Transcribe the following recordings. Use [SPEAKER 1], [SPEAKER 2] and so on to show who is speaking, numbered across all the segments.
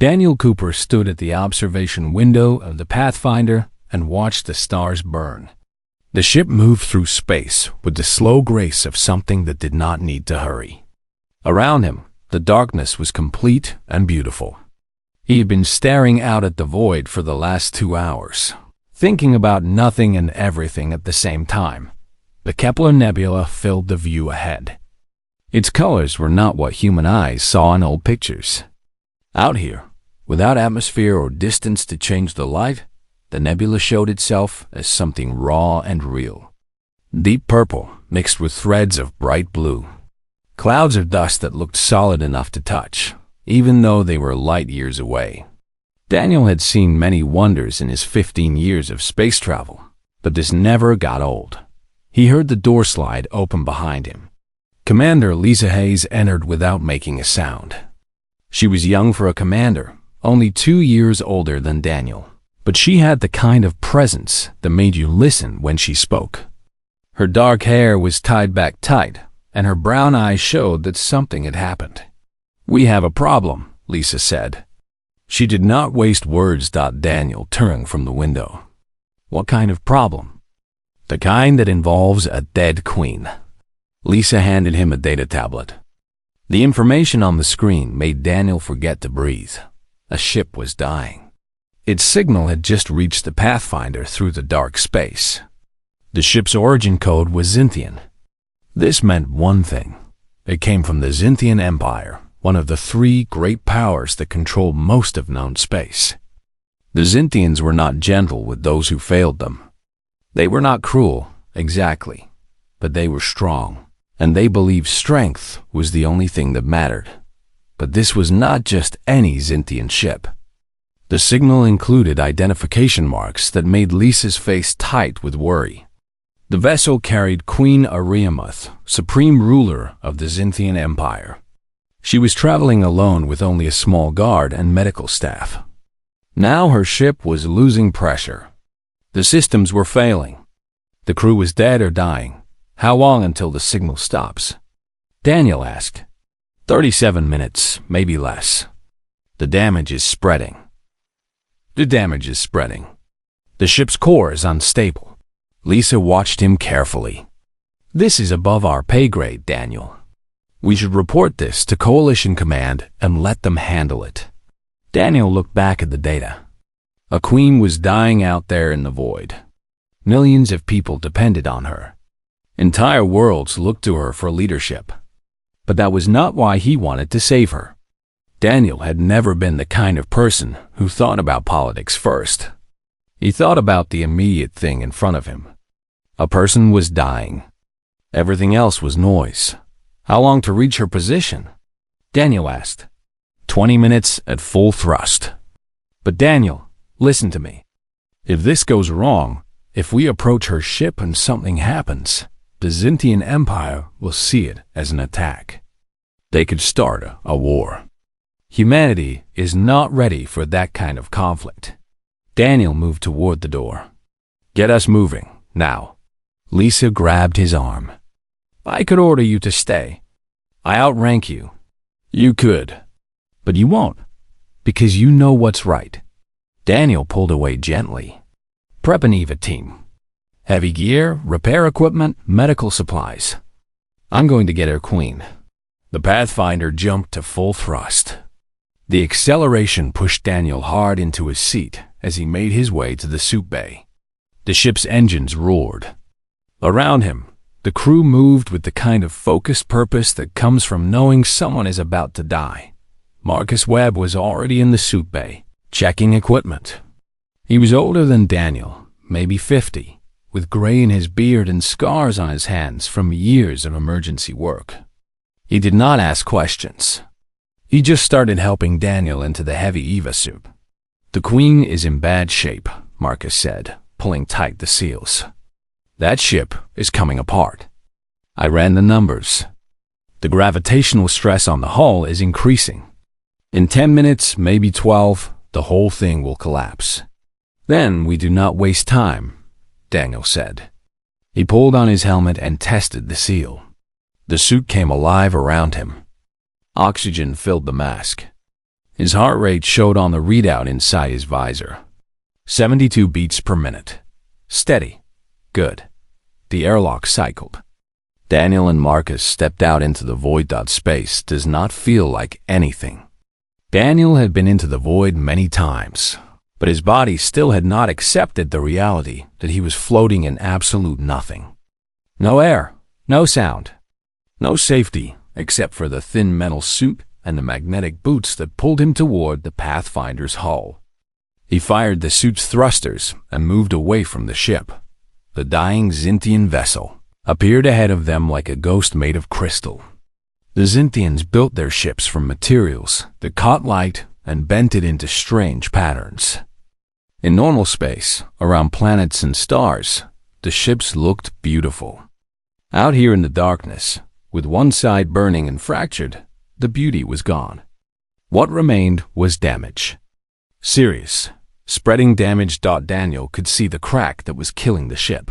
[SPEAKER 1] Daniel Cooper stood at the observation window of the Pathfinder and watched the stars burn. The ship moved through space with the slow grace of something that did not need to hurry. Around him, the darkness was complete and beautiful. He had been staring out at the void for the last 2 hours, thinking about nothing and everything at the same time. The Kepler Nebula filled the view ahead. Its colors were not what human eyes saw in old pictures. Out here, without atmosphere or distance to change the light, the nebula showed itself as something raw and real. Deep purple mixed with threads of bright blue. Clouds of dust that looked solid enough to touch, even though they were light years away. Daniel had seen many wonders in his 15 years of space travel, but this never got old. He heard the door slide open behind him. Commander Lisa Hayes entered without making a sound. She was young for a commander, only 2 years older than Daniel, but she had the kind of presence that made you listen when she spoke. Her dark hair was tied back tight, and her brown eyes showed that something had happened. "We have a problem," Lisa said. She did not waste words. Daniel turned from the window. "What kind of problem?" "The kind that involves a dead queen." Lisa handed him a data tablet. The information on the screen made Daniel forget to breathe. A ship was dying. Its signal had just reached the Pathfinder through the dark space. The ship's origin code was Zintian. This meant one thing. It came from the Zintian Empire, one of the 3 great powers that controlled most of known space. The Zintians were not gentle with those who failed them. They were not cruel, exactly, but they were strong, and they believed strength was the only thing that mattered. But this was not just any Zintian ship. The signal included identification marks that made Lisa's face tight with worry. The vessel carried Queen Ariamuth, supreme ruler of the Zintian Empire. She was traveling alone with only a small guard and medical staff. Now her ship was losing pressure. The systems were failing. The crew was dead or dying. How long until the signal stops? Daniel asked. 37 minutes, maybe less. The damage is spreading. The damage is spreading. The ship's core is unstable. Lisa watched him carefully. This is above our pay grade, Daniel. We should report this to Coalition Command and let them handle it. Daniel looked back at the data. A queen was dying out there in the void. Millions of people depended on her. Entire worlds looked to her for leadership. But that was not why he wanted to save her. Daniel had never been the kind of person who thought about politics first. He thought about the immediate thing in front of him. A person was dying. Everything else was noise. How long to reach her position? Daniel asked. 20 minutes at full thrust. But Daniel, listen to me. If this goes wrong, if we approach her ship and something happens, the Zintian Empire will see it as an attack. They could start a war. Humanity is not ready for that kind of conflict. Daniel moved toward the door. Get us moving, now. Lisa grabbed his arm. I could order you to stay. I outrank you. You could. But you won't, because you know what's right. Daniel pulled away gently. Prep an EVA team. Heavy gear, repair equipment, medical supplies. I'm going to get her queen. The Pathfinder jumped to full thrust. The acceleration pushed Daniel hard into his seat as he made his way to the soup bay. The ship's engines roared. Around him, the crew moved with the kind of focused purpose that comes from knowing someone is about to die. Marcus Webb was already in the soup bay, checking equipment. He was older than Daniel, maybe 50, with gray in his beard and scars on his hands from years of emergency work. He did not ask questions. He just started helping Daniel into the heavy EVA suit. The Queen is in bad shape, Marcus said, pulling tight the seals. That ship is coming apart. I ran the numbers. The gravitational stress on the hull is increasing. In 10 minutes, maybe 12, the whole thing will collapse. Then we do not waste time, Daniel said. He pulled on his helmet and tested the seal. The suit came alive around him. Oxygen filled the mask. His heart rate showed on the readout inside his visor. 72 beats per minute. Steady. Good. The airlock cycled. Daniel and Marcus stepped out into the void. Space does not feel like anything. Daniel had been into the void many times, but his body still had not accepted the reality that he was floating in absolute nothing. No air, no sound, no safety except for the thin metal suit and the magnetic boots that pulled him toward the Pathfinder's hull. He fired the suit's thrusters and moved away from the ship. The dying Zintian vessel appeared ahead of them like a ghost made of crystal. The Zintians built their ships from materials that caught light and bent it into strange patterns. In normal space, around planets and stars, the ships looked beautiful. Out here in the darkness, with one side burning and fractured, the beauty was gone. What remained was damage. Serious, spreading damage. Daniel could see the crack that was killing the ship.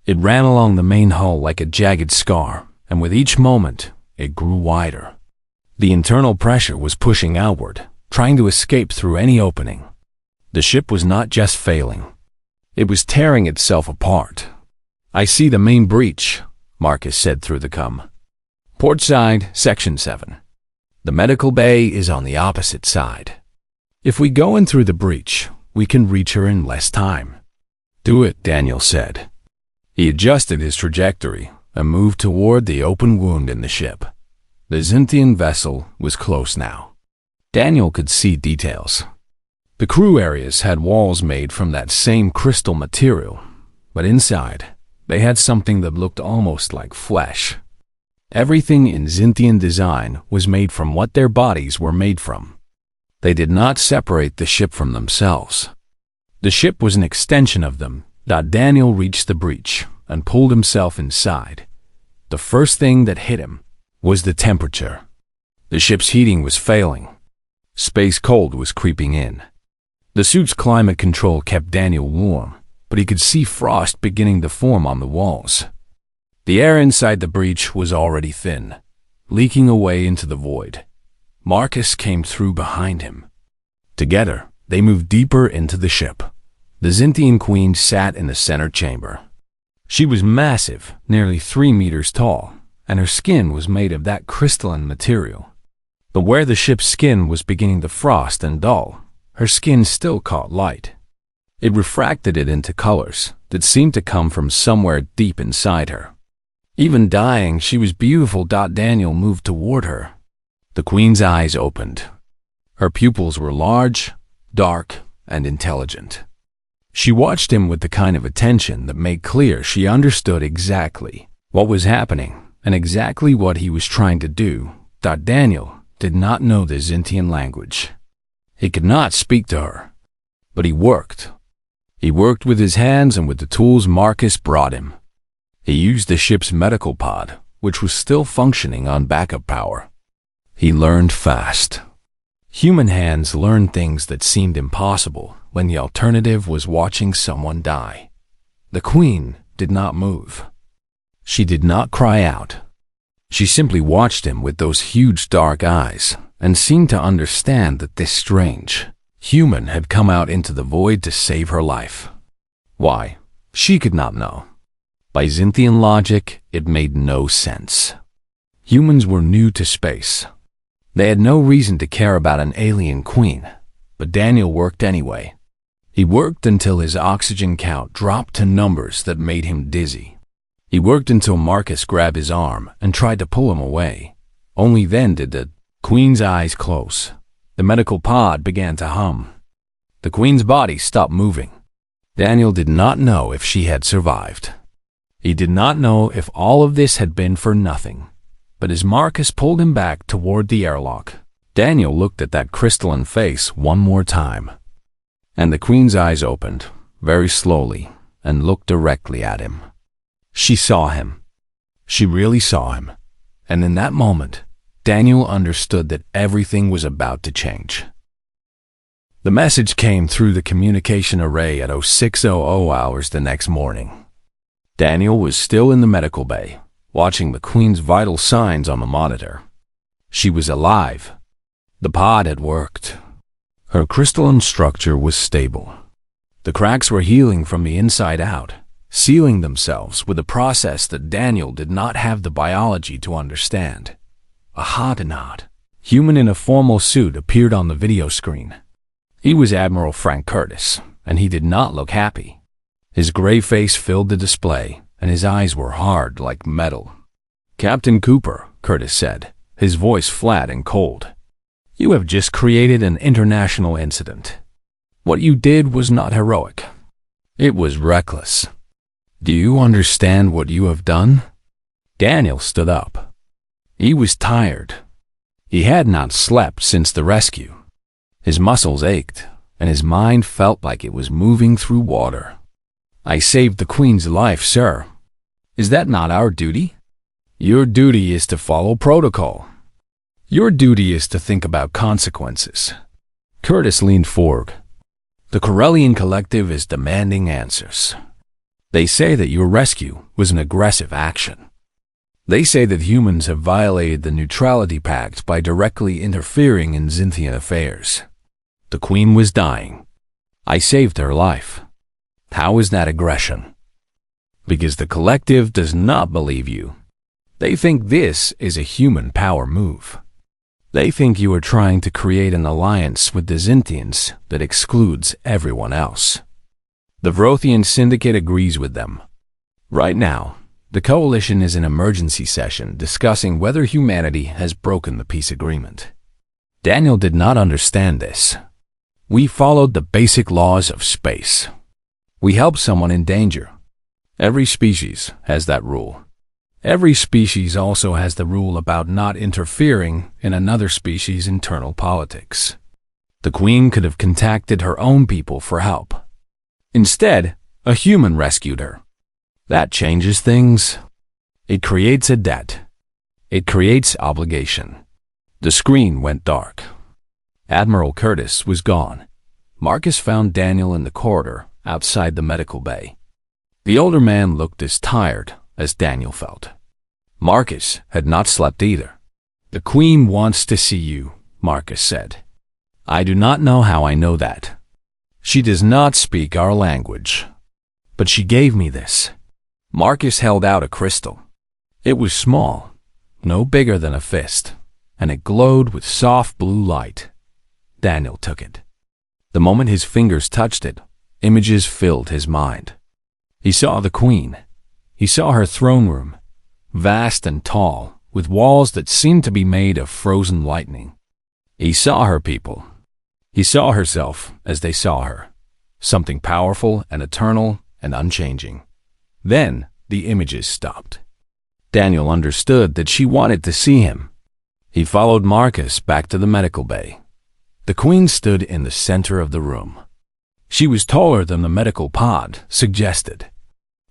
[SPEAKER 1] It ran along the main hull like a jagged scar, and with each moment, it grew wider. The internal pressure was pushing outward, trying to escape through any opening. The ship was not just failing. It was tearing itself apart. "I see the main breach," Marcus said through the com. "Port side, Section 7. The medical bay is on the opposite side. If we go in through the breach, we can reach her in less time." "Do it," Daniel said. He adjusted his trajectory and moved toward the open wound in the ship. The Zintian vessel was close now. Daniel could see details. The crew areas had walls made from that same crystal material, but inside, they had something that looked almost like flesh. Everything in Zintian design was made from what their bodies were made from. They did not separate the ship from themselves. The ship was an extension of them. Daniel reached the breach and pulled himself inside. The first thing that hit him was the temperature. The ship's heating was failing. Space cold was creeping in. The suit's climate control kept Daniel warm, but he could see frost beginning to form on the walls. The air inside the breach was already thin, leaking away into the void. Marcus came through behind him. Together, they moved deeper into the ship. The Zintian queen sat in the center chamber. She was massive, nearly 3 meters tall, and her skin was made of that crystalline material. But where the ship's skin was beginning to frost and dull, her skin still caught light. It refracted it into colors that seemed to come from somewhere deep inside her. Even dying, she was beautiful. Daniel moved toward her. The queen's eyes opened. Her pupils were large, dark, and intelligent. She watched him with the kind of attention that made clear she understood exactly what was happening and exactly what he was trying to do. Daniel did not know the Zintian language. He could not speak to her, but he worked. He worked with his hands and with the tools Marcus brought him. He used the ship's medical pod, which was still functioning on backup power. He learned fast. Human hands learn things that seemed impossible when the alternative was watching someone die. The queen did not move. She did not cry out. She simply watched him with those huge dark eyes and seemed to understand that this strange human had come out into the void to save her life. Why? She could not know. By Zintian logic, it made no sense. Humans were new to space. They had no reason to care about an alien queen, but Daniel worked anyway. He worked until his oxygen count dropped to numbers that made him dizzy. He worked until Marcus grabbed his arm and tried to pull him away. Only then did the queen's eyes close. The medical pod began to hum. The queen's body stopped moving. Daniel did not know if she had survived. He did not know if all of this had been for nothing. But as Marcus pulled him back toward the airlock, Daniel looked at that crystalline face one more time. And the queen's eyes opened, very slowly, and looked directly at him. She saw him. She really saw him. And in that moment, Daniel understood that everything was about to change. The message came through the communication array at 0600 hours the next morning. Daniel was still in the medical bay, watching the queen's vital signs on the monitor. She was alive. The pod had worked. Her crystalline structure was stable. The cracks were healing from the inside out, sealing themselves with a process that Daniel did not have the biology to understand. A Hodinot, human in a formal suit, appeared on the video screen. He was Admiral Frank Curtis, and he did not look happy. His gray face filled the display, and his eyes were hard like metal. "Captain Cooper," Curtis said, his voice flat and cold, "you have just created an international incident. What you did was not heroic. It was reckless. Do you understand what you have done?" Daniel stood up. He was tired. He had not slept since the rescue. His muscles ached, and his mind felt like it was moving through water. "I saved the Queen's life, sir. Is that not our duty? Your duty is to follow protocol. Your duty is to think about consequences." Curtis leaned forward. "The Corellian Collective is demanding answers. They say that your rescue was an aggressive action. They say that humans have violated the Neutrality Pact by directly interfering in Zintian affairs. The Queen was dying. I saved her life. How is that aggression? Because the Collective does not believe you. They think this is a human power move. They think you are trying to create an alliance with the Zintians that excludes everyone else. The Vrothian Syndicate agrees with them. Right now, the Coalition is in emergency session discussing whether humanity has broken the peace agreement." Daniel did not understand this. "We followed the basic laws of space. We helped someone in danger. Every species has that rule. Every species also has the rule about not interfering in another species' internal politics. The Queen could have contacted her own people for help. Instead, a human rescued her. That changes things. It creates a debt. It creates obligation." The screen went dark. Admiral Curtis was gone. Marcus found Daniel in the corridor outside the medical bay. The older man looked as tired as Daniel felt. Marcus had not slept either. "The Queen wants to see you," Marcus said. "I do not know how I know that. She does not speak our language. But she gave me this." Marcus held out a crystal. It was small, no bigger than a fist, and it glowed with soft blue light. Daniel took it. The moment his fingers touched it, images filled his mind. He saw the Queen. He saw her throne room, vast and tall, with walls that seemed to be made of frozen lightning. He saw her people. He saw herself as they saw her, something powerful and eternal and unchanging. Then the images stopped. Daniel understood that she wanted to see him. He followed Marcus back to the medical bay. The Queen stood in the center of the room. She was taller than the medical pod suggested.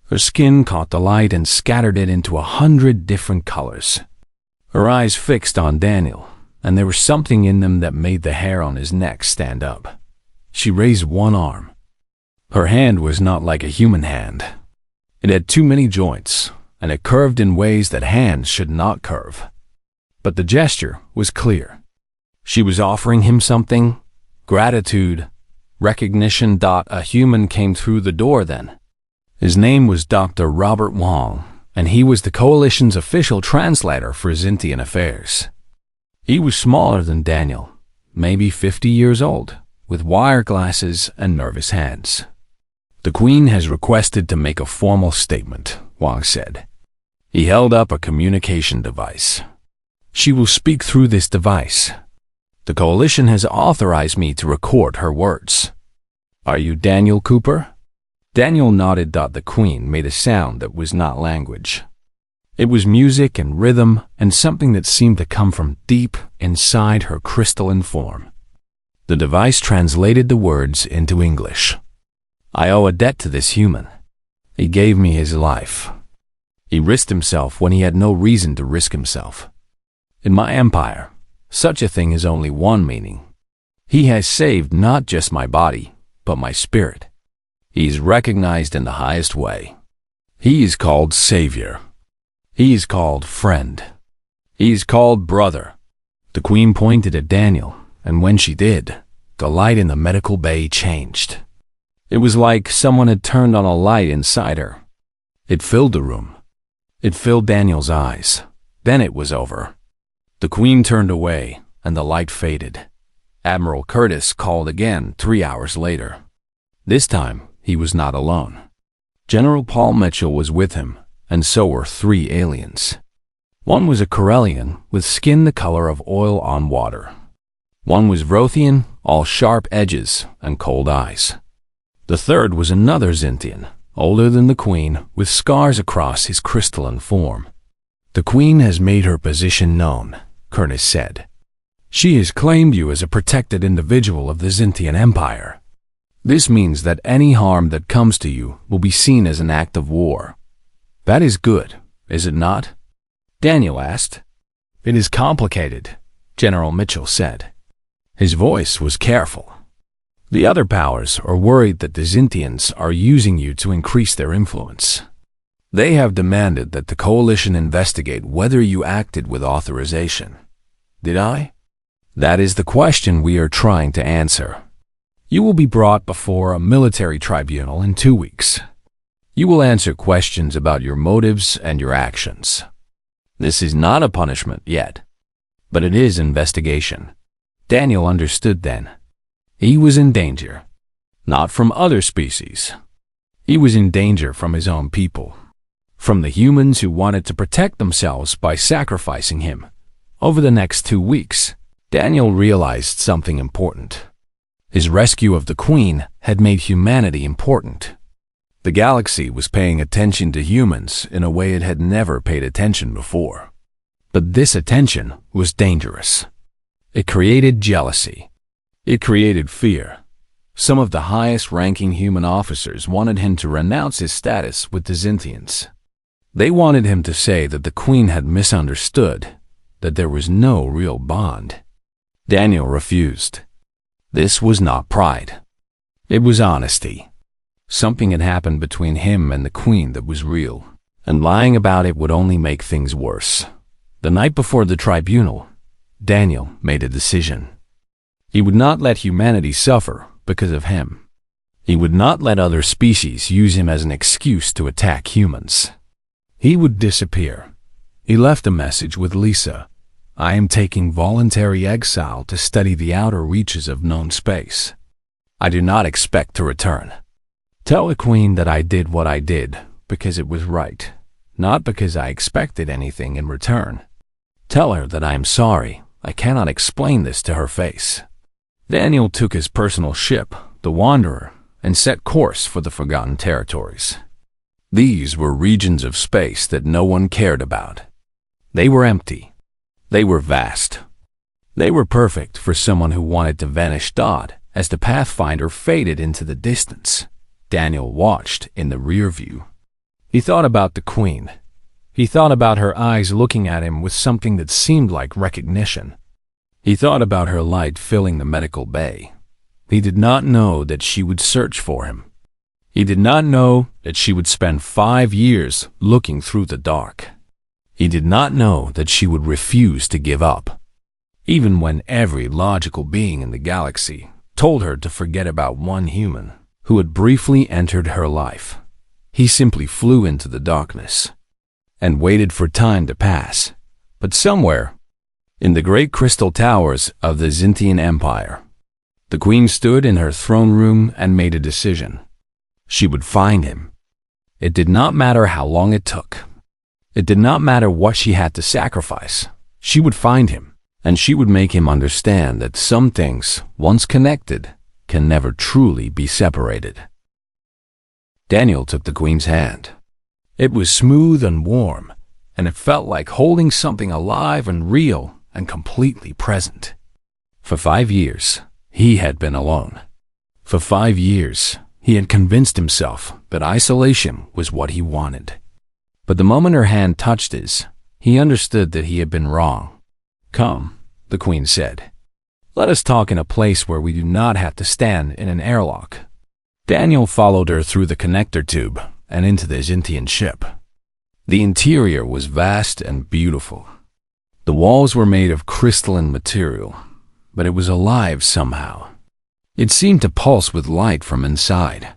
[SPEAKER 1] Her skin caught the light and scattered it into 100 different colors. Her eyes fixed on Daniel, and there was something in them that made the hair on his neck stand up. She raised one arm. Her hand was not like a human hand. It had too many joints, and it curved in ways that hands should not curve. But the gesture was clear. She was offering him something, gratitude, recognition. A human came through the door then. His name was Dr. Robert Wong, and he was the Coalition's official translator for Zintian affairs. He was smaller than Daniel, maybe 50 years old, with wire glasses and nervous hands. "The Queen has requested to make a formal statement," Wong said. He held up a communication device. "She will speak through this device. The Coalition has authorized me to record her words. Are you Daniel Cooper?" Daniel nodded. The Queen made a sound that was not language. It was music and rhythm and something that seemed to come from deep inside her crystalline form. The device translated the words into English. "I owe a debt to this human. He gave me his life. He risked himself when he had no reason to risk himself. In my empire, such a thing has only one meaning. He has saved not just my body, but my spirit. He is recognized in the highest way. He is called Savior. He is called Friend. He is called Brother." The The queen pointed at Daniel, and when she did, the light in the medical bay changed. It was like someone had turned on a light inside her. It filled the room. It filled Daniel's eyes. Then it was over. The queen turned away, and the light faded. Admiral Curtis called again 3 hours later. This time, he was not alone. General Paul Mitchell was with him, and so were 3 aliens. One was a Corellian with skin the color of oil on water. One was Rothian, all sharp edges and cold eyes. The third was another Zintian, older than the queen, with scars across his crystalline form. The queen has made her position known, Curtis said. She has claimed you as a protected individual of the Zintian Empire. This means that any harm that comes to you will be seen as an act of war. That is good, is it not? Daniel asked. It is complicated, General Mitchell said. His voice was careful. The other powers are worried that the Zintians are using you to increase their influence. They have demanded that the coalition investigate whether you acted with authorization. Did I? That is the question we are trying to answer. You will be brought before a military tribunal in 2 weeks. You will answer questions about your motives and your actions. This is not a punishment yet, but it is investigation. Daniel understood then. He was in danger, not from other species. He was in danger from his own people, from the humans who wanted to protect themselves by sacrificing him. Over the next 2 weeks, Daniel realized something important. His rescue of the Queen had made humanity important. The galaxy was paying attention to humans in a way it had never paid attention before. But this attention was dangerous. It created jealousy. It created fear. Some of the highest-ranking human officers wanted him to renounce his status with the Zintians. They wanted him to say that the Queen had misunderstood, that there was no real bond. Daniel refused. This was not pride. It was honesty. Something had happened between him and the Queen that was real, and lying about it would only make things worse. The night before the tribunal, Daniel made a decision. He would not let humanity suffer because of him. He would not let other species use him as an excuse to attack humans. He would disappear. He left a message with Lisa. I am taking voluntary exile to study the outer reaches of known space. I do not expect to return. Tell the Queen that I did what I did because it was right, not because I expected anything in return. Tell her that I am sorry. I cannot explain this to her face. Daniel took his personal ship, the Wanderer, and set course for the Forgotten Territories. These were regions of space that no one cared about. They were empty. They were vast. They were perfect for someone who wanted to vanish. As the Pathfinder faded into the distance, Daniel watched in the rear view. He thought about the Queen. He thought about her eyes looking at him with something that seemed like recognition. He thought about her light filling the medical bay. He did not know that she would search for him. He did not know that she would spend 5 years looking through the dark. He did not know that she would refuse to give up, even when every logical being in the galaxy told her to forget about one human who had briefly entered her life. He simply flew into the darkness and waited for time to pass. But somewhere, in the great crystal towers of the Zintian Empire, the Queen stood in her throne room and made a decision. She would find him. It did not matter how long it took. It did not matter what she had to sacrifice. She would find him, and she would make him understand that some things, once connected, can never truly be separated. Daniel took the Queen's hand. It was smooth and warm, and it felt like holding something alive and real and completely present. For 5 years, he had been alone. For 5 years, he had convinced himself that isolation was what he wanted. But the moment her hand touched his, he understood that he had been wrong. Come, the Queen said. Let us talk in a place where we do not have to stand in an airlock. Daniel followed her through the connector tube and into the Zintian ship. The interior was vast and beautiful. The walls were made of crystalline material, but it was alive somehow. It seemed to pulse with light from inside.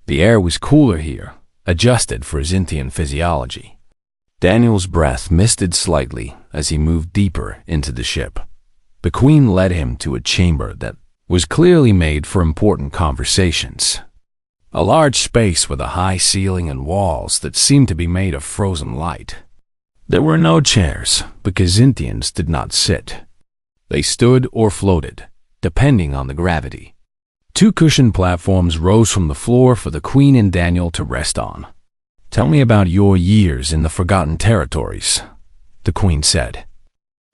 [SPEAKER 1] The air was cooler here, adjusted for Zintian physiology. Daniel's breath misted slightly as he moved deeper into the ship. The Queen led him to a chamber that was clearly made for important conversations. A large space with a high ceiling and walls that seemed to be made of frozen light. There were no chairs because Zintians did not sit. They stood or floated, depending on the gravity. 2 cushioned platforms rose from the floor for the Queen and Daniel to rest on. "Tell me about your years in the Forgotten Territories," the Queen said.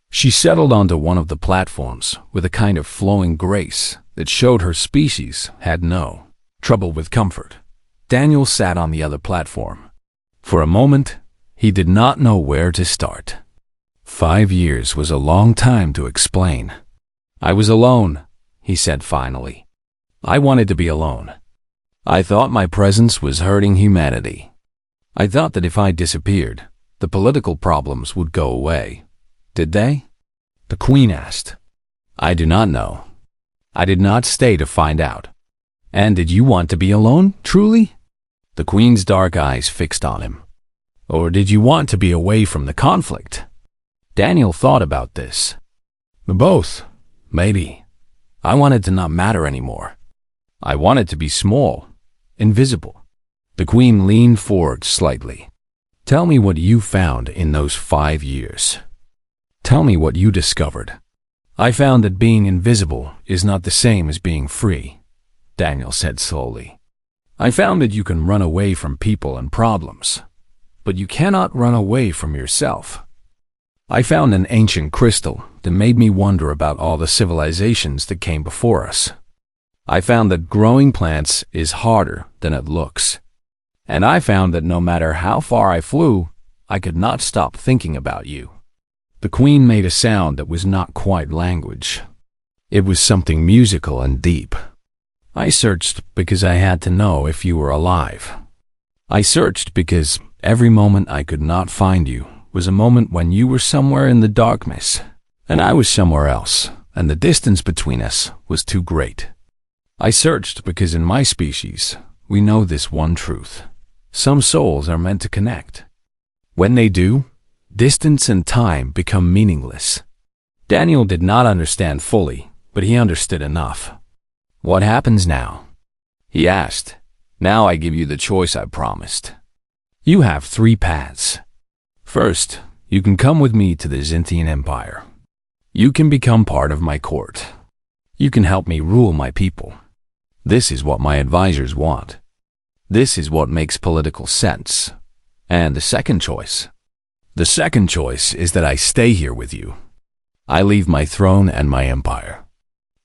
[SPEAKER 1] She settled onto one of the platforms with a kind of flowing grace that showed her species had no trouble with comfort. Daniel sat on the other platform. For a moment, he did not know where to start. 5 years was a long time to explain. "I was alone," he said finally. "I wanted to be alone. I thought my presence was hurting humanity. I thought that if I disappeared, the political problems would go away. Did they?" The Queen asked. "I do not know. I did not stay to find out." "And did you want to be alone, truly?" The Queen's dark eyes fixed on him. "Or did you want to be away from the conflict?" Daniel thought about this. "Both, maybe. I wanted to not matter anymore. I wanted to be small, invisible." The Queen leaned forward slightly. "Tell me what you found in those 5 years. Tell me what you discovered." "I found that being invisible is not the same as being free," Daniel said slowly. "I found that you can run away from people and problems, but you cannot run away from yourself. I found an ancient crystal that made me wonder about all the civilizations that came before us. I found that growing plants is harder than it looks. And I found that no matter how far I flew, I could not stop thinking about you." The Queen made a sound that was not quite language. It was something musical and deep. "I searched because I had to know if you were alive. I searched because every moment I could not find you was a moment when you were somewhere in the darkness, and I was somewhere else, and the distance between us was too great. I searched because in my species, we know this one truth. Some souls are meant to connect. When they do, distance and time become meaningless." Daniel did not understand fully, but he understood enough. "What happens now?" he asked. "Now I give you the choice I promised. You have 3 paths. First, you can come with me to the Zintian Empire. You can become part of my court. You can help me rule my people. This is what my advisors want. This is what makes political sense. And the second choice is that I stay here with you. I leave my throne and my empire.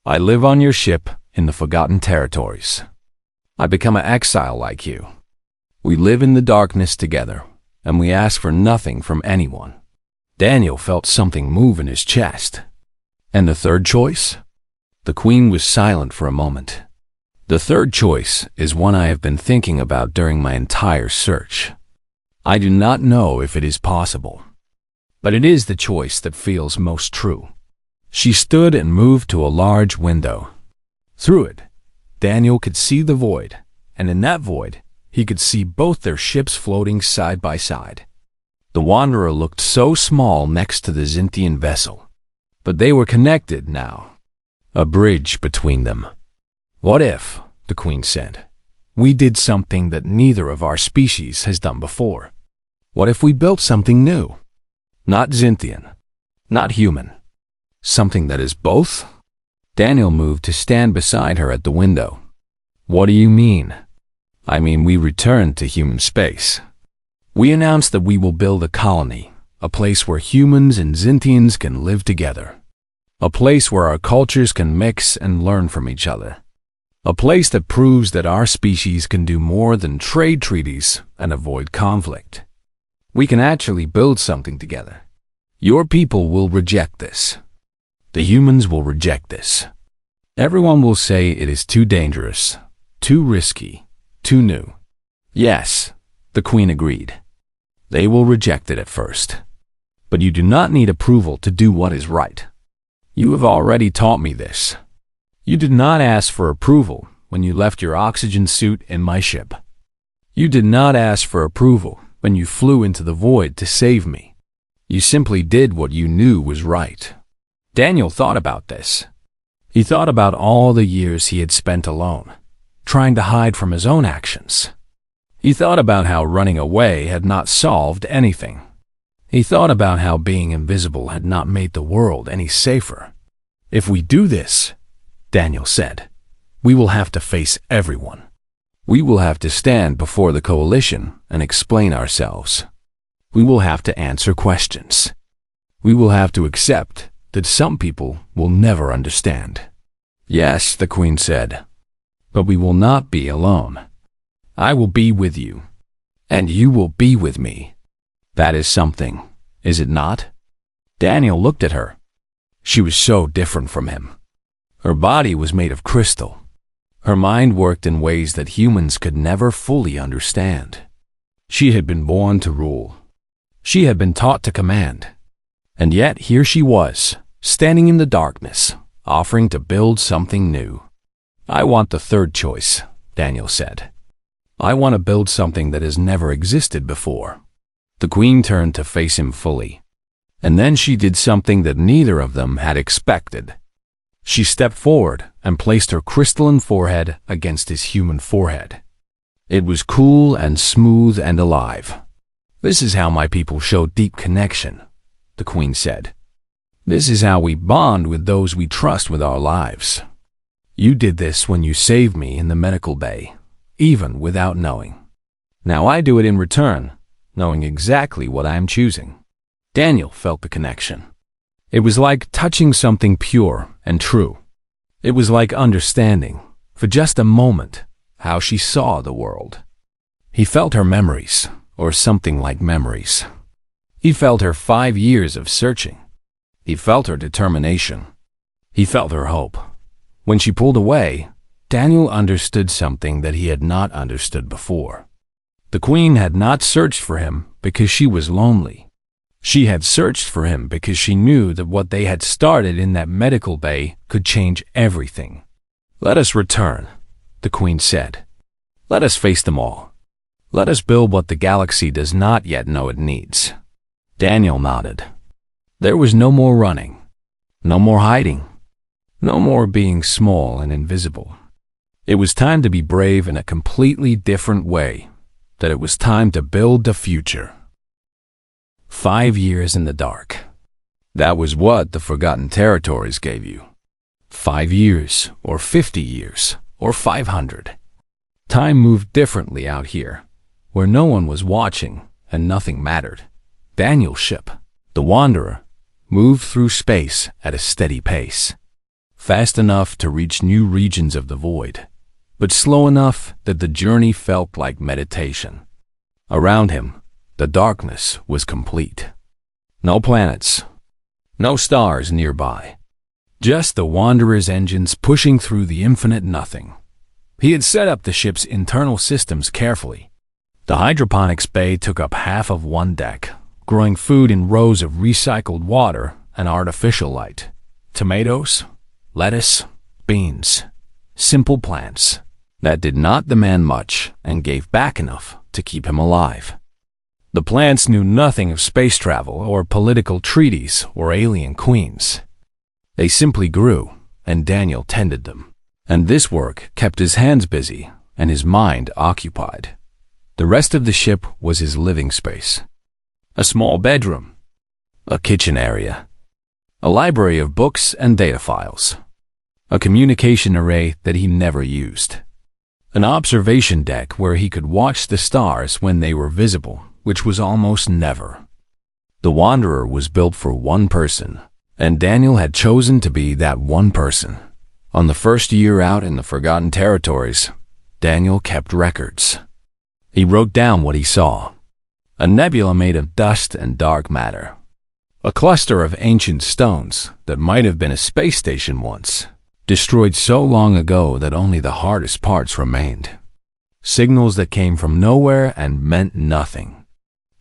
[SPEAKER 1] I live on your ship in the Forgotten Territories. I become an exile like you. We live in the darkness together, and we ask for nothing from anyone." Daniel felt something move in his chest. "And the third choice?" The Queen was silent for a moment. "The third choice is one I have been thinking about during my entire search. I do not know if it is possible, but it is the choice that feels most true." She stood and moved to a large window. Through it, Daniel could see the void, and in that void, he could see both their ships floating side by side. The Wanderer looked so small next to the Zintian vessel, but they were connected now. A bridge between them. "What if," the Queen said, "we did something that neither of our species has done before? What if we built something new? Not Zintian, not human. Something that is both?" Daniel moved to stand beside her at the window. "What do you mean?" "I mean we return to human space. We announce that we will build a colony, a place where humans and Zintians can live together. A place where our cultures can mix and learn from each other. A place that proves that our species can do more than trade treaties and avoid conflict. We can actually build something together. Your people will reject this. The humans will reject this. Everyone will say it is too dangerous, too risky, too new." "Yes," the Queen agreed. "They will reject it at first. But you do not need approval to do what is right. You have already taught me this. You did not ask for approval when you left your oxygen suit in my ship. You did not ask for approval when you flew into the void to save me. You simply did what you knew was right. Daniel thought about this. He thought about all the years he had spent alone, trying to hide from his own actions. He thought about how running away had not solved anything. He thought about how being invisible had not made the world any safer. If we do this, Daniel said, we will have to face everyone. We will have to stand before the coalition and explain ourselves. We will have to answer questions. We will have to accept that some people will never understand. Yes, the Queen said, but we will not be alone. I will be with you, and you will be with me. That is something, is it not? Daniel looked at her. She was so different from him. Her body was made of crystal. Her mind worked in ways that humans could never fully understand. She had been born to rule. She had been taught to command. And yet here she was, standing in the darkness, offering to build something new. I want the third choice, Daniel said. I want to build something that has never existed before. The Queen turned to face him fully. And then she did something that neither of them had expected. She stepped forward and placed her crystalline forehead against his human forehead. It was cool and smooth and alive. This is how my people show deep connection, the Queen said. This is how we bond with those we trust with our lives. You did this when you saved me in the medical bay, even without knowing. Now I do it in return, knowing exactly what I am choosing. Daniel felt the connection. It was like touching something pure and true. It was like understanding, for just a moment, how she saw the world. He felt her memories, or something like memories. He felt her 5 years of searching. He felt her determination. He felt her hope. When she pulled away, Daniel understood something that he had not understood before. The Queen had not searched for him because she was lonely. She had searched for him because she knew that what they had started in that medical bay could change everything. Let us return, the Queen said. Let us face them all. Let us build what the galaxy does not yet know it needs. Daniel nodded. There was no more running, no more hiding, no more being small and invisible. It was time to be brave in a completely different way, that it was time to build the future. 5 years in the dark. That was what the Forgotten Territories gave you. 5 years, or 50 years, or 500. Time moved differently out here, where no one was watching and nothing mattered. Daniel's ship, the Wanderer, moved through space at a steady pace, fast enough to reach new regions of the void, but slow enough that the journey felt like meditation. Around him, the darkness was complete. No planets, no stars nearby. Just the Wanderer's engines pushing through the infinite nothing. He had set up the ship's internal systems carefully. The hydroponics bay took up half of one deck, growing food in rows of recycled water and artificial light. Tomatoes, lettuce, beans, simple plants that did not demand much and gave back enough to keep him alive. The plants knew nothing of space travel or political treaties or alien queens. They simply grew, and Daniel tended them. And this work kept his hands busy and his mind occupied. The rest of the ship was his living space. A small bedroom, a kitchen area, a library of books and data files, a communication array that he never used, an observation deck where he could watch the stars when they were visible, which was almost never. The Wanderer was built for one person, and Daniel had chosen to be that one person. On the first year out in the Forgotten Territories, Daniel kept records. He wrote down what he saw. A nebula made of dust and dark matter. A cluster of ancient stones that might have been a space station once, destroyed so long ago that only the hardest parts remained. Signals that came from nowhere and meant nothing.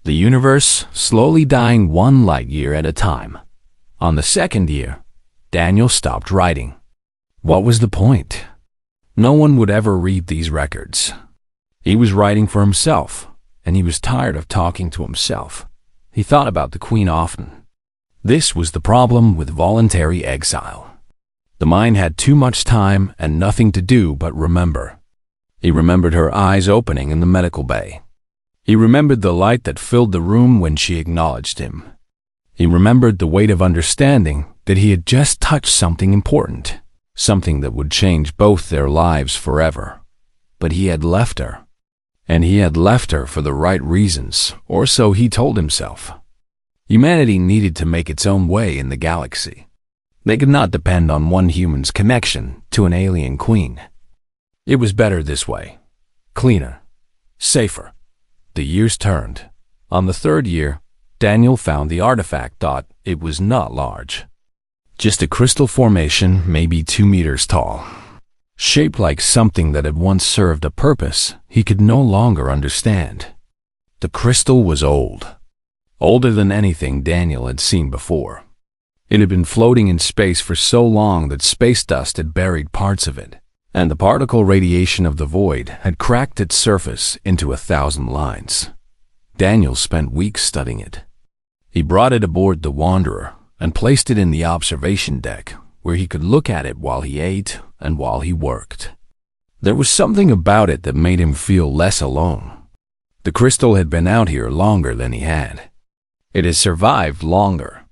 [SPEAKER 1] the universe slowly dying 1 light-year at a time. On the second year, Daniel stopped writing. What was the point? No one would ever read these records. He was writing for himself, and he was tired of talking to himself. He thought about the Queen often. This was the problem with voluntary exile. The mind had too much time and nothing to do but remember. He remembered her eyes opening in the medical bay. He remembered the light that filled the room when she acknowledged him. He remembered the weight of understanding that he had just touched something important, something that would change both their lives forever. But he had left her. And he had left her for the right reasons, or so he told himself. Humanity needed to make its own way in the galaxy. They could not depend on one human's connection to an alien queen. It was better this way. Cleaner. Safer. The years turned. On the third year, Daniel found the artifact. It was not large. Just a crystal formation, maybe 2 meters tall. Shaped like something that had once served a purpose he could no longer understand. The crystal was old. Older than anything Daniel had seen before. It had been floating in space for so long that space dust had buried parts of it, and the particle radiation of the void had cracked its surface into 1,000 lines. Daniel spent weeks studying it. He brought it aboard the Wanderer and placed it in the observation deck, where he could look at it while he ate and while he worked. There was something about it that made him feel less alone. The crystal had been out here longer than he had. It had survived longer.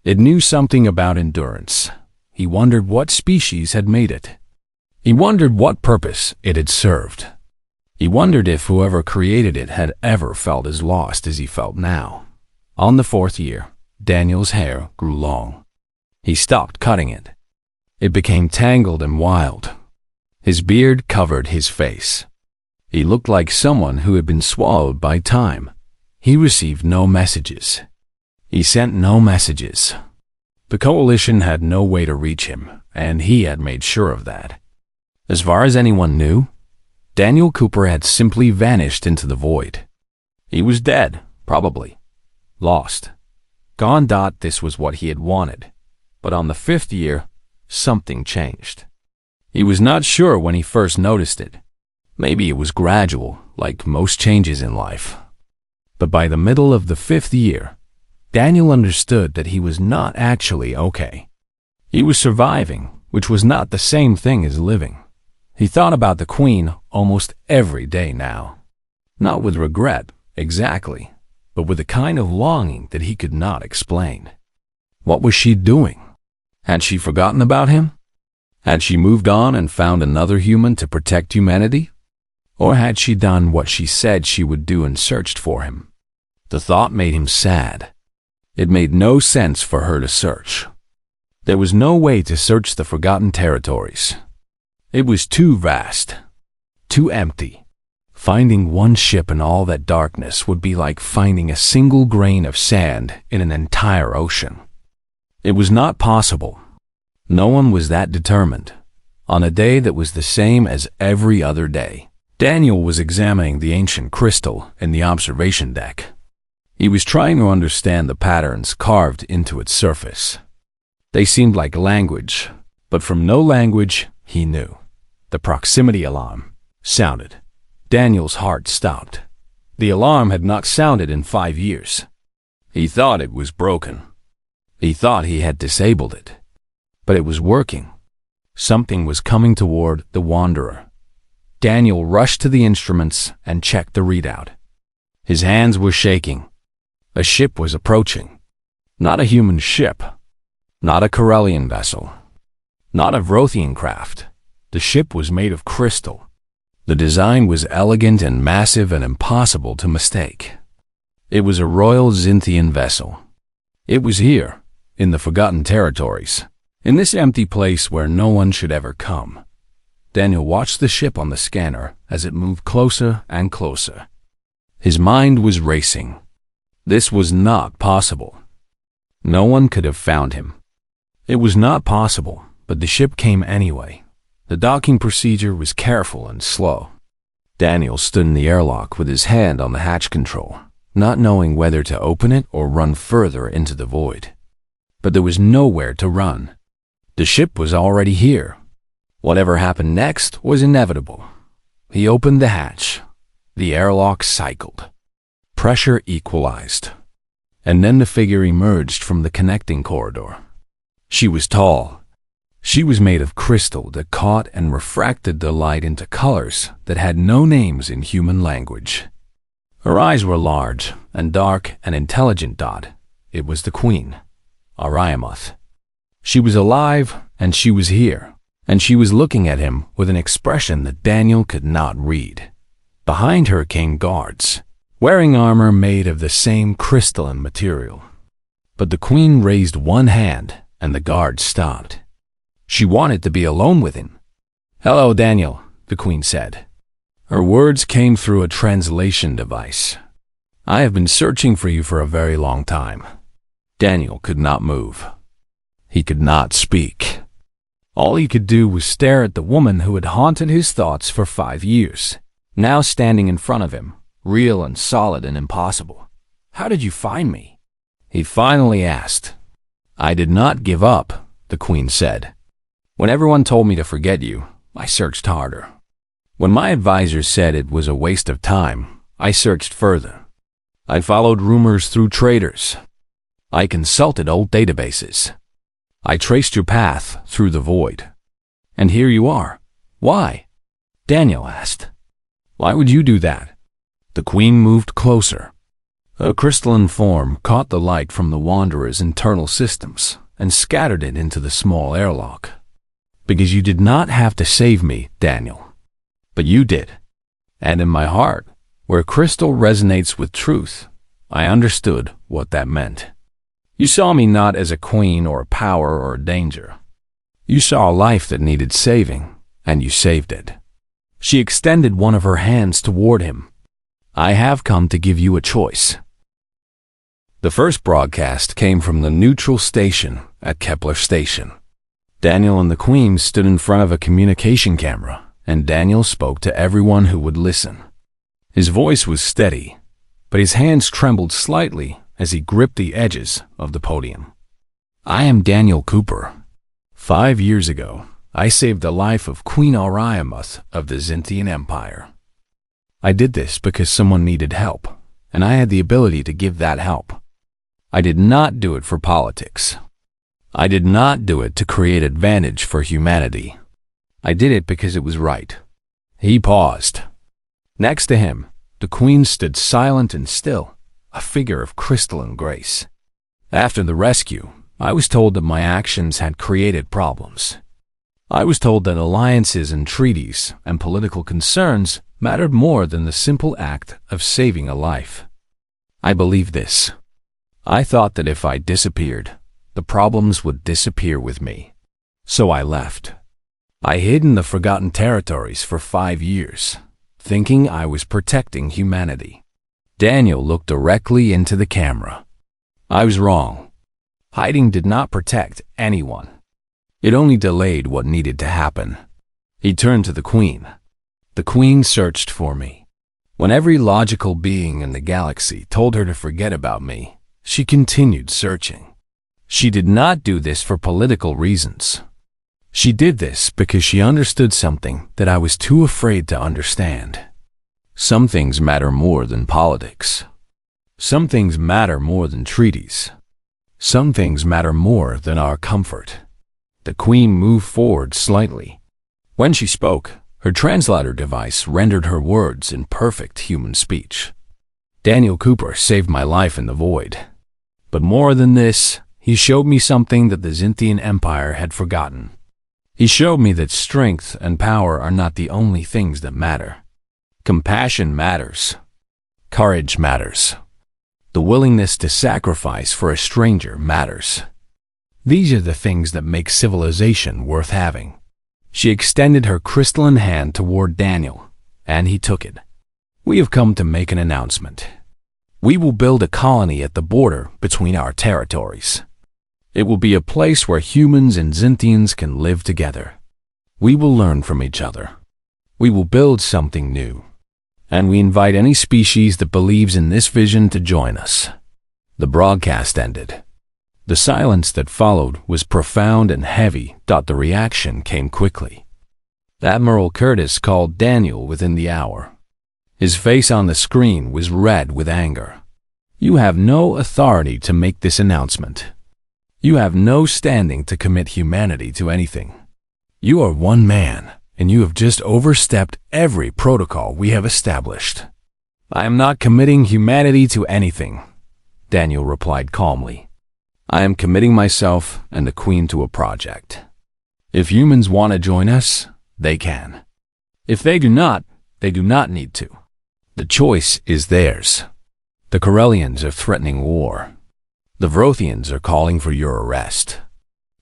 [SPEAKER 1] It knew something about endurance. He wondered what species had made it. He wondered what purpose it had served. He wondered if whoever created it had ever felt as lost as he felt now. On the 4th year, Daniel's hair grew long. He stopped cutting it. It became tangled and wild. His beard covered his face. He looked like someone who had been swallowed by time. He received no messages. He sent no messages. The Coalition had no way to reach him, and he had made sure of that. As far as anyone knew, Daniel Cooper had simply vanished into the void. He was dead, probably. Lost. Gone. This was what he had wanted. But on the 5th year, something changed. He was not sure when he first noticed it. Maybe it was gradual, like most changes in life. But by the middle of the 5th year, Daniel understood that he was not actually okay. He was surviving, which was not the same thing as living. He thought about the Queen almost every day now. Not with regret, exactly, but with a kind of longing that he could not explain. What was she doing? Had she forgotten about him? Had she moved on and found another human to protect humanity? Or had she done what she said she would do and searched for him? The thought made him sad. It made no sense for her to search. There was no way to search the forgotten territories. It was too vast, too empty. Finding one ship in all that darkness would be like finding a single grain of sand in an entire ocean. It was not possible. No one was that determined. On a day that was the same as every other day, Daniel was examining the ancient crystal in the observation deck. He was trying to understand the patterns carved into its surface. They seemed like language, but from no language he knew. The proximity alarm sounded. Daniel's heart stopped. The alarm had not sounded in 5 years. He thought it was broken. He thought he had disabled it. But it was working. Something was coming toward the Wanderer. Daniel rushed to the instruments and checked the readout. His hands were shaking. A ship was approaching. Not a human ship. Not a Corellian vessel. Not a Vrothian craft. The ship was made of crystal. The design was elegant and massive and impossible to mistake. It was a royal Xinthian vessel. It was here, in the Forgotten Territories, in this empty place where no one should ever come. Daniel watched the ship on the scanner as it moved closer and closer. His mind was racing. This was not possible. No one could have found him. It was not possible, but the ship came anyway. The docking procedure was careful and slow. Daniel stood in the airlock with his hand on the hatch control. not knowing whether to open it or run further into the void. But there was nowhere to run. The ship was already here. Whatever happened next was inevitable. He opened the hatch. The airlock cycled. Pressure equalized. And then the figure emerged from the connecting corridor. She was tall. She was made of crystal that caught and refracted the light into colors that had no names in human language. Her eyes were large and dark and intelligent. It was the Queen, Ariamoth. She was alive, and she was here, and she was looking at him with an expression that Daniel could not read. Behind her came guards, wearing armor made of the same crystalline material. But the Queen raised one hand, and the guards stopped. She wanted to be alone with him. "Hello, Daniel," the Queen said. Her words came through a translation device. "I have been searching for you for a very long time." Daniel could not move. He could not speak. All he could do was stare at the woman who had haunted his thoughts for 5 years, now standing in front of him, real and solid and impossible. "How did you find me?" he finally asked. "I did not give up," the Queen said. "When everyone told me to forget you, I searched harder. When my advisors said it was a waste of time, I searched further. I followed rumors through traders. I consulted old databases. I traced your path through the void. And here you are. Why?" Daniel asked. "Why would you do that?" The Queen moved closer. A crystalline form caught the light from the Wanderer's internal systems and scattered it into the small airlock. "Because you did not have to save me, Daniel. But you did. And in my heart, where crystal resonates with truth, I understood what that meant. You saw me not as a queen or a power or a danger. You saw a life that needed saving, and you saved it." She extended one of her hands toward him. "I have come to give you a choice." The first broadcast came from the neutral station at Kepler Station. Daniel and the Queen stood in front of a communication camera, and Daniel spoke to everyone who would listen. His voice was steady, but his hands trembled slightly as he gripped the edges of the podium. "I am Daniel Cooper. 5 years ago, I saved the life of Queen Ariamoth of the Zintian Empire. I did this because someone needed help, and I had the ability to give that help. I did not do it for politics. I did not do it to create advantage for humanity. I did it because it was right." He paused. Next to him, the Queen stood silent and still, a figure of crystalline grace. "After the rescue, I was told that my actions had created problems. I was told that alliances and treaties and political concerns mattered more than the simple act of saving a life. I believed this. I thought that if I disappeared, the problems would disappear with me. So I left. I hid in the Forgotten Territories for 5 years, thinking I was protecting humanity." Daniel looked directly into the camera. "I was wrong. Hiding did not protect anyone. It only delayed what needed to happen." He turned to the Queen. "The Queen searched for me. When every logical being in the galaxy told her to forget about me, she continued searching. She did not do this for political reasons. She did this because she understood something that I was too afraid to understand. Some things matter more than politics. Some things matter more than treaties. Some things matter more than our comfort." The Queen moved forward slightly. When she spoke, her translator device rendered her words in perfect human speech. "Daniel Cooper saved my life in the void. But more than this, he showed me something that the Zintian Empire had forgotten. He showed me that strength and power are not the only things that matter. Compassion matters. Courage matters. The willingness to sacrifice for a stranger matters. These are the things that make civilization worth having." She extended her crystalline hand toward Daniel, and he took it. "We have come to make an announcement. We will build a colony at the border between our territories. It will be a place where humans and Zintians can live together. We will learn from each other. We will build something new. and we invite any species that believes in this vision to join us." The broadcast ended. The silence that followed was profound and heavy. The reaction came quickly. Admiral Curtis called Daniel within the hour. His face on the screen was red with anger. "You have no authority to make this announcement. You have no standing to commit humanity to anything. You are one man, and you have just overstepped every protocol we have established." "I am not committing humanity to anything," Daniel replied calmly. "I am committing myself and the Queen to a project. If humans want to join us, they can. If they do not need to. The choice is theirs. The Corellians are threatening war. The Vrothians are calling for your arrest.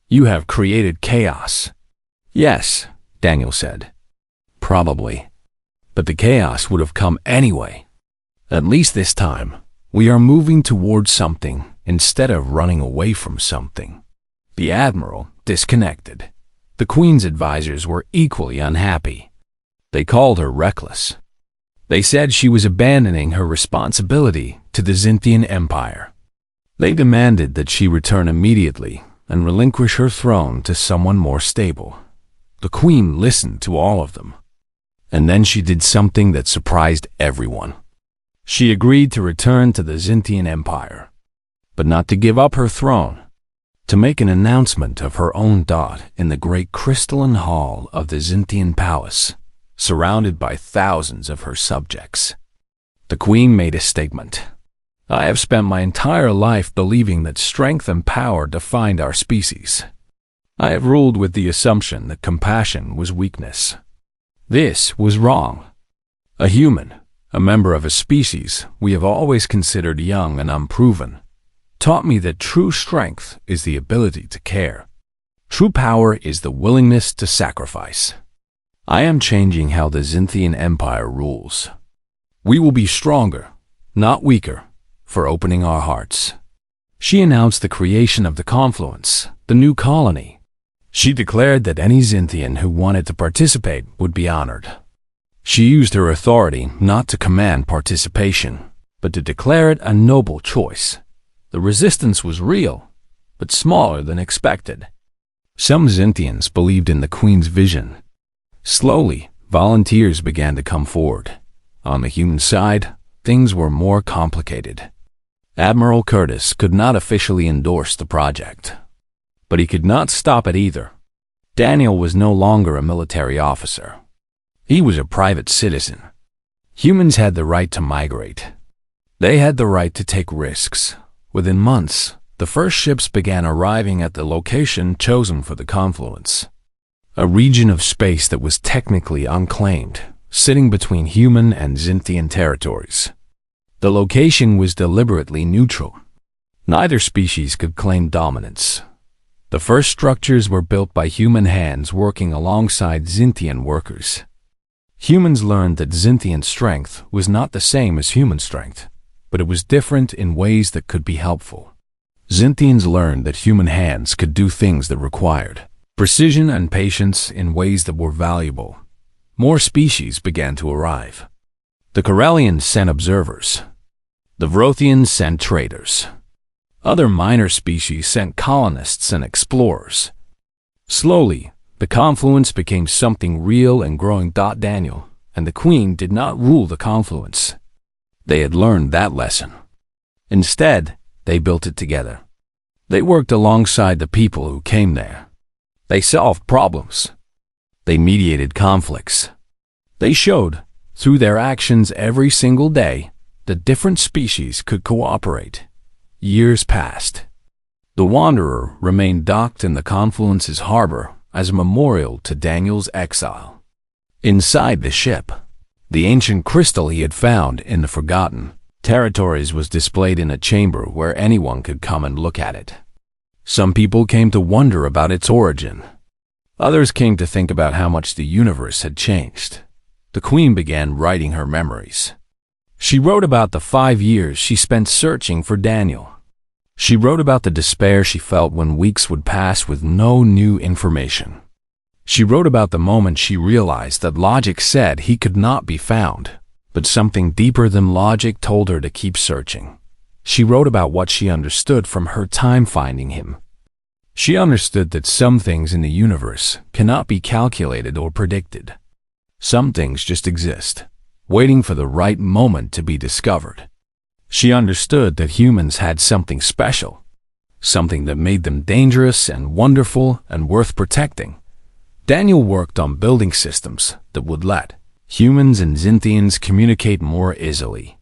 [SPEAKER 1] You have created chaos." "Yes," Daniel said. "Probably. But the chaos would have come anyway. At least this time, we are moving towards something instead of running away from something." The Admiral disconnected. The Queen's advisors were equally unhappy. They called her reckless. They said she was abandoning her responsibility to the Zintian Empire. They demanded that she return immediately and relinquish her throne to someone more stable. The Queen listened to all of them. And then she did something that surprised everyone. She agreed to return to the Zintian Empire, but not to give up her throne, to make an announcement of her own in the great crystalline hall of the Zintian Palace, surrounded by thousands of her subjects. The Queen made a statement. "I have spent my entire life believing that strength and power defined our species. I have ruled with the assumption that compassion was weakness. This was wrong. A human, a member of a species we have always considered young and unproven, taught me that true strength is the ability to care. True power is the willingness to sacrifice. I am changing how the Zintian Empire rules. We will be stronger, not weaker, for opening our hearts." She announced the creation of the Confluence, the new colony. She declared that any Zintian who wanted to participate would be honored. She used her authority not to command participation, but to declare it a noble choice. The resistance was real, but smaller than expected. Some Zintians believed in the Queen's vision. Slowly, volunteers began to come forward. On the human side, things were more complicated. Admiral Curtis could not officially endorse the project, but he could not stop it either. Daniel was no longer a military officer. He was a private citizen. Humans had the right to migrate. They had the right to take risks. Within months, the first ships began arriving at the location chosen for the confluence, a region of space that was technically unclaimed, sitting between human and Zintian territories. The location was deliberately neutral. Neither species could claim dominance. The first structures were built by human hands working alongside Zintian workers. Humans learned that Zintian strength was not the same as human strength, but it was different in ways that could be helpful. Zintians learned that human hands could do things that required precision and patience in ways that were valuable. More species began to arrive. The Corellians sent observers. The Vrothians sent traders. Other minor species sent colonists and explorers. Slowly, the confluence became something real and growing. Daniel and the Queen did not rule the confluence. They had learned that lesson. Instead, they built it together. They worked alongside the people who came there. They solved problems. They mediated conflicts. They showed, through their actions every single day, that different species could cooperate. Years passed. The Wanderer remained docked in the confluence's harbor as a memorial to Daniel's exile. Inside the ship, the ancient crystal he had found in the Forgotten Territories was displayed in a chamber where anyone could come and look at it. Some people came to wonder about its origin. Others came to think about how much the universe had changed. The Queen began writing her memories. She wrote about the 5 years she spent searching for Daniel. She wrote about the despair she felt when weeks would pass with no new information. She wrote about the moment she realized that logic said he could not be found, But something deeper than logic told her to keep searching. She wrote about what she understood from her time finding him. She understood that some things in the universe cannot be calculated or predicted. Some things just exist, waiting for the right moment to be discovered. She understood that humans had something special, something that made them dangerous and wonderful and worth protecting. Daniel worked on building systems that would let humans and Xinthians communicate more easily.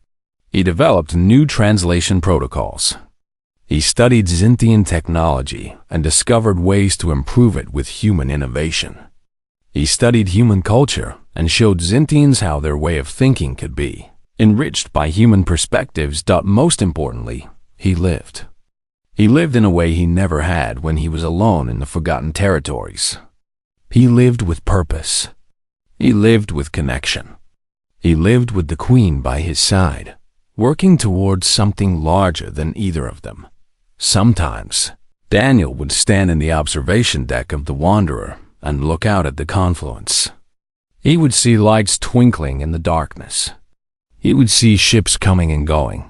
[SPEAKER 1] He developed new translation protocols. He studied Xinthian technology and discovered ways to improve it with human innovation. He studied human culture and showed Xinthians how their way of thinking could be enriched by human perspectives. Most importantly, he lived. He lived in a way he never had when he was alone in the Forgotten Territories. He lived with purpose. He lived with connection. He lived with the Queen by his side, working towards something larger than either of them. Sometimes, Daniel would stand in the observation deck of the Wanderer and look out at the confluence. He would see lights twinkling in the darkness. He would see ships coming and going.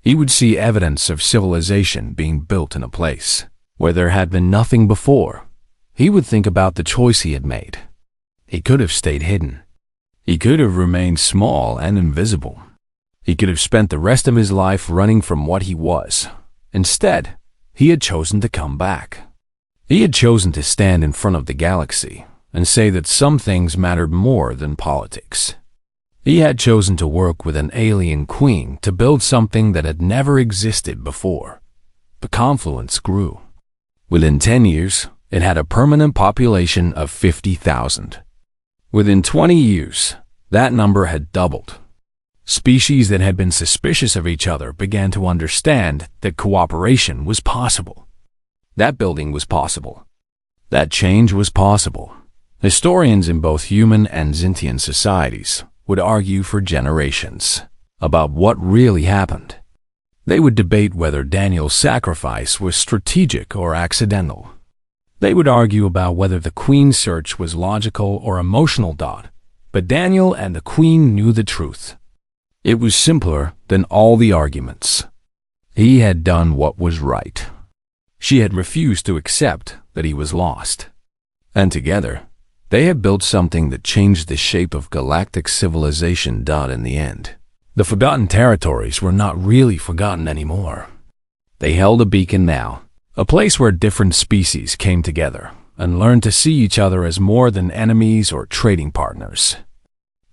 [SPEAKER 1] He would see evidence of civilization being built in a place where there had been nothing before. He would think about the choice he had made. He could have stayed hidden. He could have remained small and invisible. He could have spent the rest of his life running from what he was. Instead, he had chosen to come back. He had chosen to stand in front of the galaxy and say that some things mattered more than politics. He had chosen to work with an alien queen to build something that had never existed before. The confluence grew. Within 10 years, it had a permanent population of 50,000. Within 20 years, that number had doubled. Species that had been suspicious of each other began to understand that cooperation was possible. That building was possible. That change was possible. Historians in both human and Xinthian societies would argue for generations about what really happened. They would debate whether Daniel's sacrifice was strategic or accidental. They would argue about whether the Queen's search was logical or emotional. But Daniel and the Queen knew the truth. It was simpler than all the arguments. He had done what was right. She had refused to accept that he was lost. And together, they had built something that changed the shape of galactic civilization. In the end, the Forgotten Territories were not really forgotten anymore. They held a beacon now, a place where different species came together and learned to see each other as more than enemies or trading partners.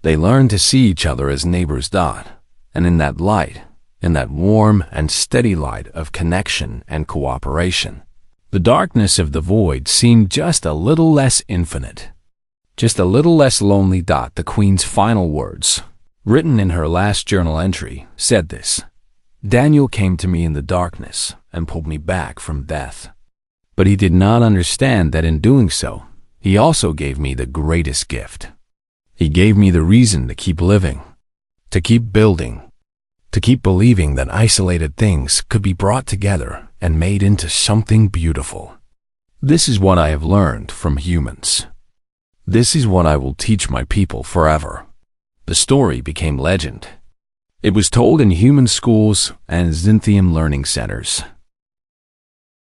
[SPEAKER 1] They learned to see each other as neighbors. And in that light, in that warm and steady light of connection and cooperation, the darkness of the void seemed just a little less infinite, just a little less lonely. The Queen's final words, written in her last journal entry, said this: Daniel came to me in the darkness and pulled me back from death. But he did not understand that in doing so, he also gave me the greatest gift. He gave me the reason to keep living, to keep building, to keep believing that isolated things could be brought together and made into something beautiful. This is what I have learned from humans. This is what I will teach my people forever. The story became legend. It was told in human schools and Xinthian learning centers.